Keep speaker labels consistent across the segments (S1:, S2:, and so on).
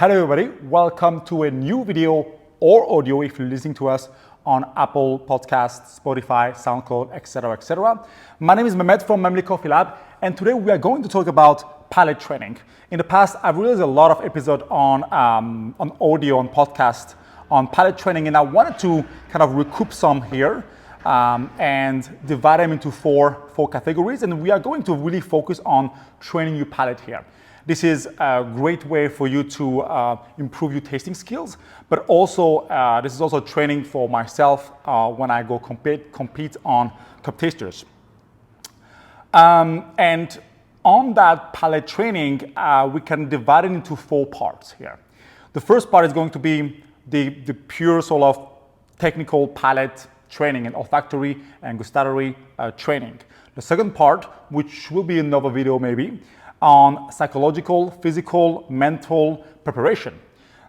S1: Hello everybody, welcome to a new video or audio if you're listening to us on Apple Podcasts, Spotify, SoundCloud, etc., etc. My name is Mehmet from Memli Coffee Lab, and today we are going to talk about palate training. In the past, I've released a lot of episodes on audio, on podcast, on palate training, and I wanted to kind of recoup some here and divide them into four categories, and we are going to really focus on training your palate here. This is a great way for you to improve your tasting skills, but also this is also training for myself when I go compete on cup tasters. And on that palate training, we can divide it into four parts here. The first part is going to be the pure sort of technical palate training and olfactory and gustatory training. The second part, which will be another video maybe, on psychological, physical, mental preparation.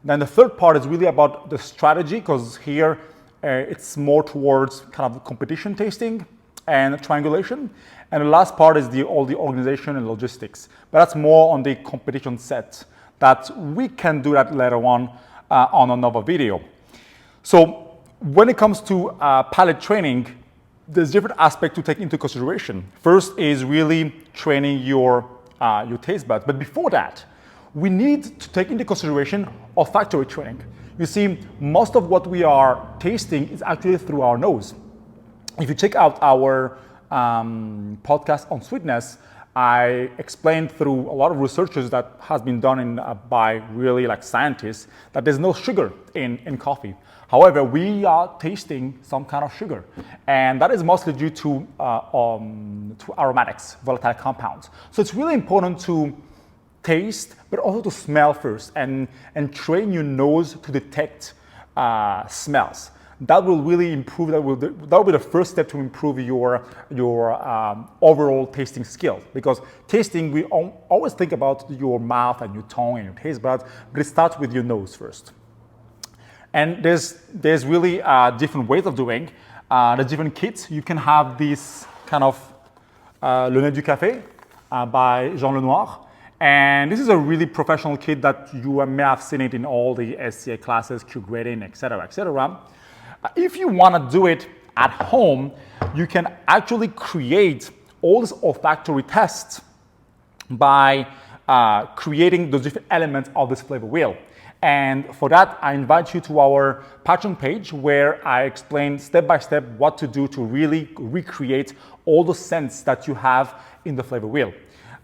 S1: Then the third part is really about the strategy, because here it's more towards kind of competition tasting and triangulation. And the last part is all the organization and logistics. But that's more on the competition set that we can do that later on another video. So when it comes to palate training, there's different aspects to take into consideration. First is really training your taste buds. But before that, we need to take into consideration olfactory training. You see, most of what we are tasting is actually through our nose. If you check out our podcast on sweetness, I explained through a lot of researches that has been done by really like scientists that there's no sugar in coffee. However, we are tasting some kind of sugar, and that is mostly due to aromatics, volatile compounds. So it's really important to taste, but also to smell first, and train your nose to detect smells. That will really improve. That will be the first step to improve your overall tasting skill. Because tasting, we always think about your mouth and your tongue and your taste buds, but it starts with your nose first. And there's really different ways of doing. There's different kits. You can have this kind of Le Nez du Café by Jean Lenoir. And this is a really professional kit that you may have seen it in all the SCA classes, Q grading, etc., etc. If you want to do it at home, you can actually create all these olfactory tests by creating those different elements of this flavor wheel. And for that, I invite you to our Patreon page, where I explain step by step what to do to really recreate all the scents that you have in the flavor wheel.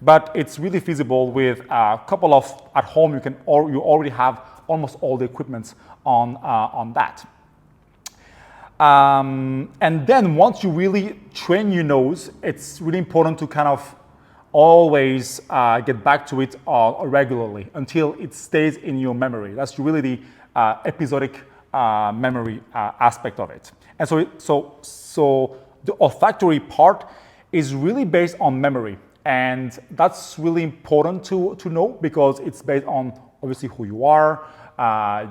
S1: But it's really feasible with a couple of at home. You already have almost all the equipment on that. And then once you really train your nose, it's really important to kind of always get back to it regularly until it stays in your memory. That's really the episodic memory aspect of it. And so the olfactory part is really based on memory, and that's really important to know, because it's based on obviously who you are,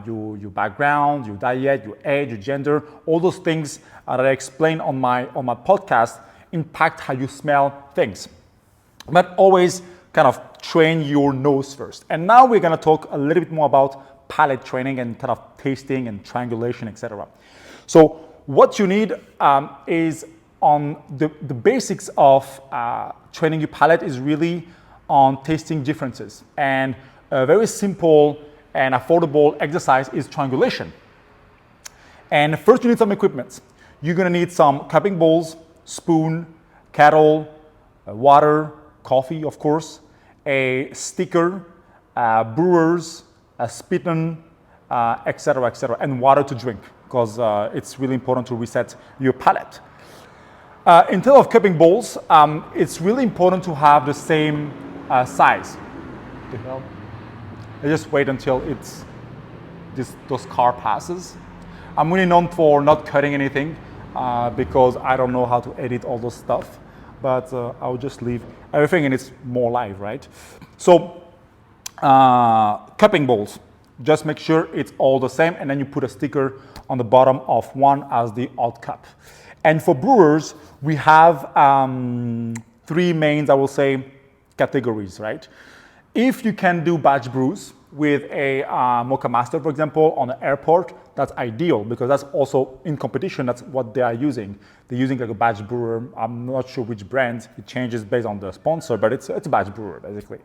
S1: your background, your diet, your age, your gender. All those things that I explain on my podcast impact how you smell things. But always kind of train your nose first. And now we're going to talk a little bit more about palate training and kind of tasting and triangulation, etc. So what you need is on the basics of training your palate is really on tasting differences. And a very simple and affordable exercise is triangulation. And first you need some equipment. You're going to need some cupping bowls, spoon, kettle, water, coffee, of course, a sticker, brewers, a spittoon, etc., etc., and water to drink, because it's really important to reset your palate. In terms of cupping bowls, it's really important to have the same size. I just wait until those car passes. I'm really known for not cutting anything because I don't know how to edit all those stuff. But I'll just leave everything, and it's more live, right? So cupping bowls, just make sure it's all the same, and then you put a sticker on the bottom of one as the odd cup. And for brewers, we have three main, I will say, categories, right? If you can do batch brews, with a Mocha Master, for example, on the airport, that's ideal because that's also in competition. That's what they are using. They're using like a batch brewer. I'm not sure which brand. It changes based on the sponsor, but it's a batch brewer basically.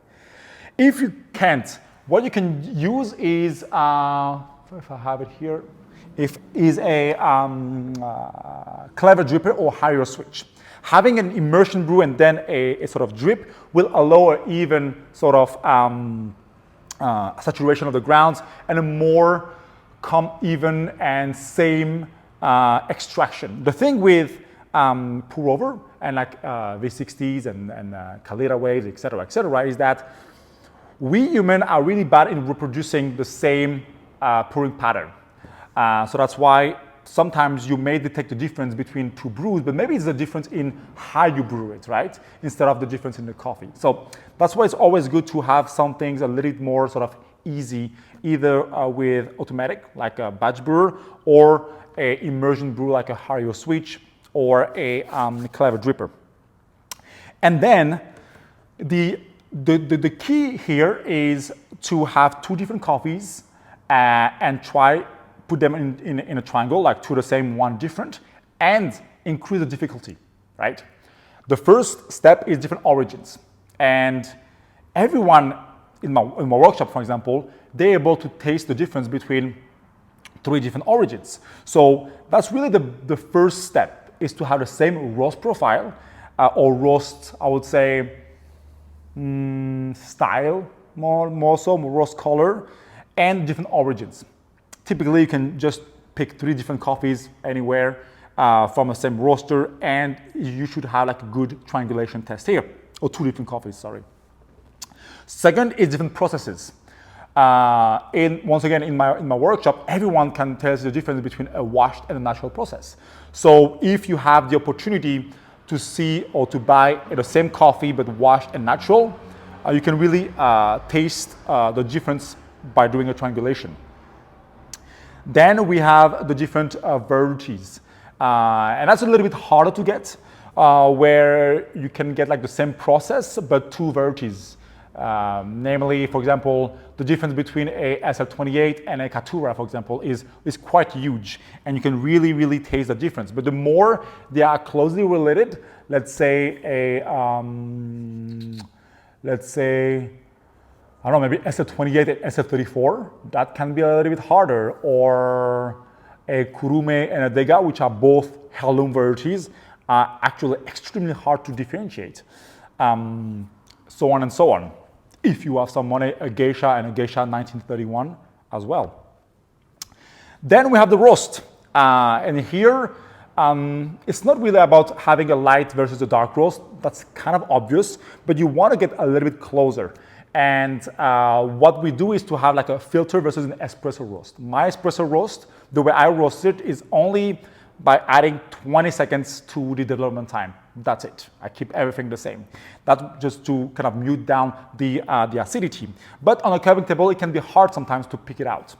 S1: If you can't, what you can use is, if I have it here, is a clever dripper or higher switch. Having an immersion brew and then a sort of drip will allow an even sort of saturation of the grounds and a more even and same extraction. The thing with pour over and like V60s and Kalita waves, etc., is that we humans are really bad in reproducing the same pouring pattern. So that's why sometimes you may detect the difference between two brews, but maybe it's the difference in how you brew it, right? Instead of the difference in the coffee. So that's why it's always good to have some things a little bit more sort of easy, either with automatic, like a batch brewer, or a immersion brew, like a Hario switch, or a clever dripper. And then the key here is to have two different coffees and put them in a triangle, like two the same, one different, and increase the difficulty, right? The first step is different origins. And everyone in my workshop, for example, they're able to taste the difference between 3 different origins. So that's really the first step, is to have the same roast profile, or roast, I would say, style, more so, more roast color, and different origins. Typically, you can just pick 3 different coffees anywhere from the same roaster, and you should have like a good triangulation test here, or 2 different coffees, sorry. Second is different processes. Once again, in my workshop, everyone can tell the difference between a washed and a natural process. So if you have the opportunity to see or to buy the same coffee but washed and natural, you can really taste the difference by doing a triangulation. Then we have the different varieties. And that's a little bit harder to get, where you can get like the same process, but 2 varieties. Namely, for example, the difference between a SL28 and a Caturra, for example, is quite huge. And you can really, really taste the difference. But the more they are closely related, let's say I don't know, maybe SL28 and SL34, that can be a little bit harder, or a Kurume and a Dega, which are both heirloom varieties, are actually extremely hard to differentiate. So on and so on. If you have some money, a Geisha and a Geisha 1931 as well. Then we have the roast. And here, it's not really about having a light versus a dark roast. That's kind of obvious, but you want to get a little bit closer. And what we do is to have like a filter versus an espresso roast. My espresso roast, the way I roast it, is only by adding 20 seconds to the development time. That's it. I keep everything the same. That's just to kind of mute down the acidity. But on a curbing table, it can be hard sometimes to pick it out.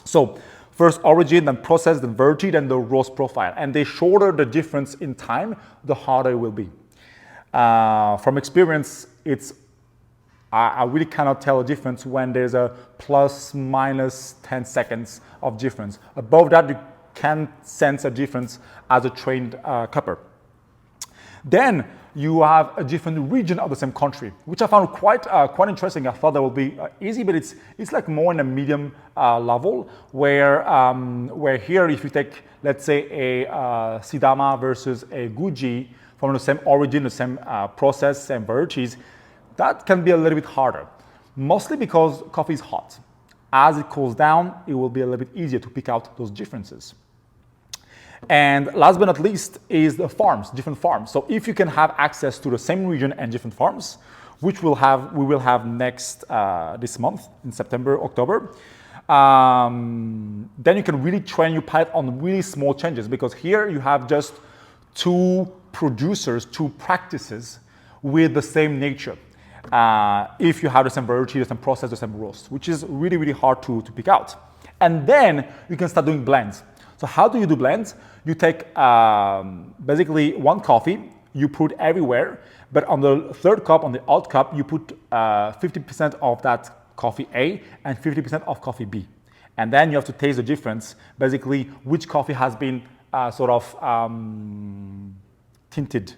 S1: So first origin, then process, then variety, then the roast profile. And the shorter the difference in time, the harder it will be. From experience, I really cannot tell a difference when there's a plus minus 10 seconds of difference. Above that, you can sense a difference as a trained cupper. Then you have a different region of the same country, which I found quite interesting. I thought that would be easy, but it's like more in a medium level, where here, if you take, let's say, a Sidama versus a Guji from the same origin, the same process, same varieties, that can be a little bit harder, mostly because coffee is hot. As it cools down, it will be a little bit easier to pick out those differences. And last but not least is the farms, different farms. So if you can have access to the same region and different farms, which we will have next this month in September, October, then you can really train your palate on really small changes, because here you have just 2 producers, 2 practices with the same nature. If you have the same variety, the same process, the same roast, which is really, really hard to pick out. And then you can start doing blends. So how do you do blends? You take basically 1 coffee, you put everywhere, but on the 3rd cup, on the odd cup, you put 50% of that coffee A and 50% of coffee B. And then you have to taste the difference, basically which coffee has been tinted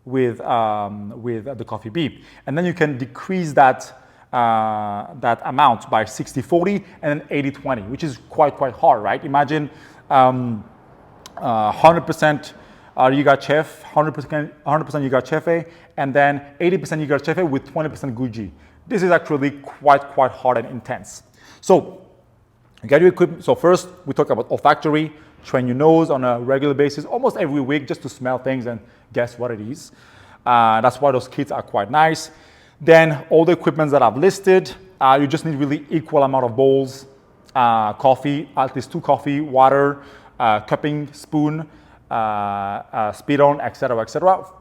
S1: with the coffee B. And then you can decrease that amount by 60-40 and then 80-20, which is quite hard, right? Imagine 100% Yuga-Chef, 100% Yuga-Chefe, and then 80% Yuga-Chefe with 20% Guji. This is actually quite hard and intense. So get your equipment. So first we talk about olfactory, train your nose on a regular basis, almost every week, just to smell things and guess what it is. That's why those kits are quite nice. Then all the equipment that I've listed, you just need really equal amount of bowls, coffee, at least 2 coffee, water, cupping spoon, speed on, etc.,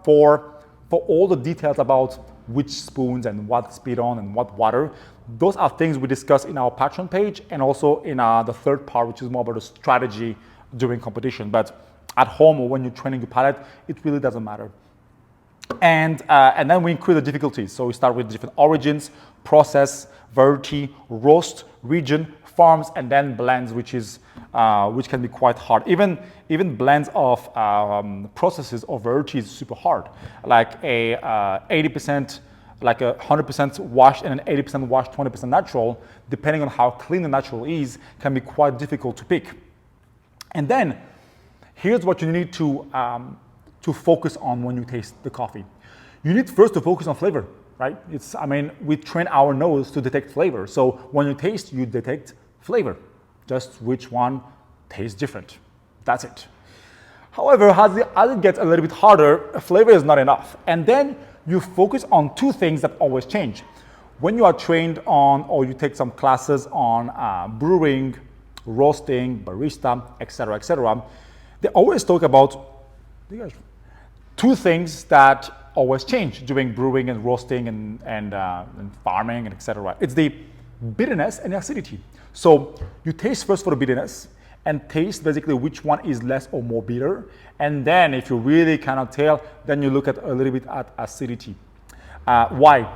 S1: for all the details about which spoons and what speed on and what water. Those are things we discuss in our Patreon page and also in the third part, which is more about the strategy during competition. But at home or when you're training your palate, it really doesn't matter. And then we increase the difficulties. So we start with different origins, process, variety, roast, region, farms, and then blends, which can be quite hard. Even blends of processes or varieties is super hard. Like a 80%, like a 100% washed and an 80% washed, 20% natural, depending on how clean the natural is, can be quite difficult to pick. And then here's what you need to focus on when you taste the coffee. You need first to focus on flavor, right? We train our nose to detect flavor. So when you taste, you detect flavor, just which one tastes different. That's it. However, as it gets a little bit harder, flavor is not enough. And then you focus on 2 things that always change. When you are trained on, or you take some classes on brewing, roasting, barista, etc., they always talk about 2 things that always change during brewing and roasting and farming and etc. It's the bitterness and the acidity. So you taste first for the bitterness and taste basically which one is less or more bitter. And then if you really cannot tell, then you look at a little bit at acidity. Why?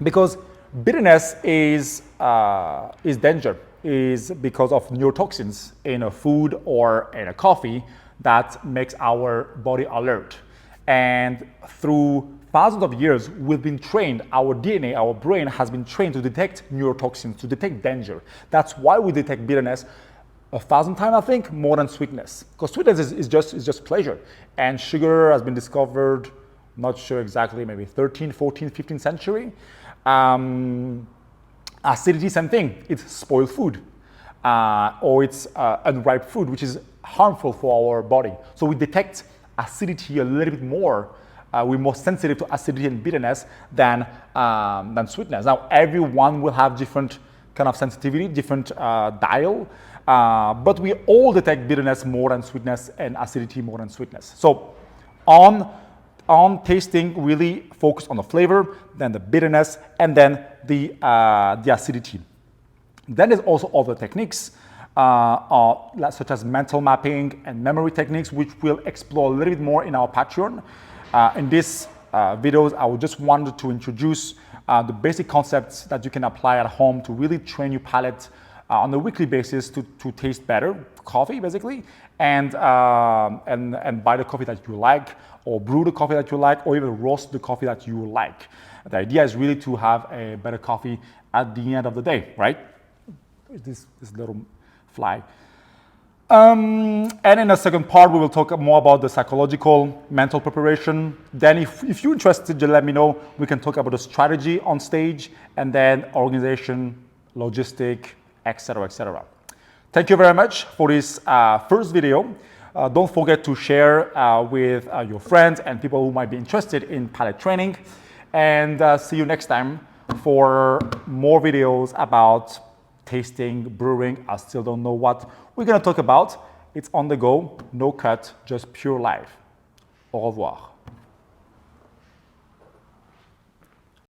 S1: Because bitterness is danger, is because of neurotoxins in a food or in a coffee that makes our body alert. And through thousands of years, we've been trained, our DNA, our brain has been trained to detect neurotoxins, to detect danger. That's why we detect bitterness 1,000 times, I think, more than sweetness. Because sweetness is just pleasure. And sugar has been discovered, not sure exactly, maybe 13th, 14th, 15th century. Acidity, same thing. It's spoiled food. Or it's unripe food, which is harmful for our body. So we detect acidity a little bit more. We're more sensitive to acidity and bitterness than sweetness. Now, everyone will have different kind of sensitivity, different dial, but we all detect bitterness more than sweetness and acidity more than sweetness. So on tasting, really focus on the flavor, then the bitterness, and then the acidity. Then there's also other techniques, such as mental mapping and memory techniques, which we'll explore a little bit more in our Patreon. In these videos, I just wanted to introduce the basic concepts that you can apply at home to really train your palate on a weekly basis to taste better coffee, basically, and buy the coffee that you like, or brew the coffee that you like, or even roast the coffee that you like. The idea is really to have a better coffee at the end of the day, right? This little fly. And in the second part, we will talk more about the psychological, mental preparation. Then if you're interested, just let me know. We can talk about the strategy on stage, and then organization, logistic, etc., etc. Thank you very much for this first video. Don't forget to share with your friends and people who might be interested in palate training. And see you next time for more videos about tasting, brewing. I still don't know what we're going to talk about. It's on the go, no cut, just pure life. Au revoir.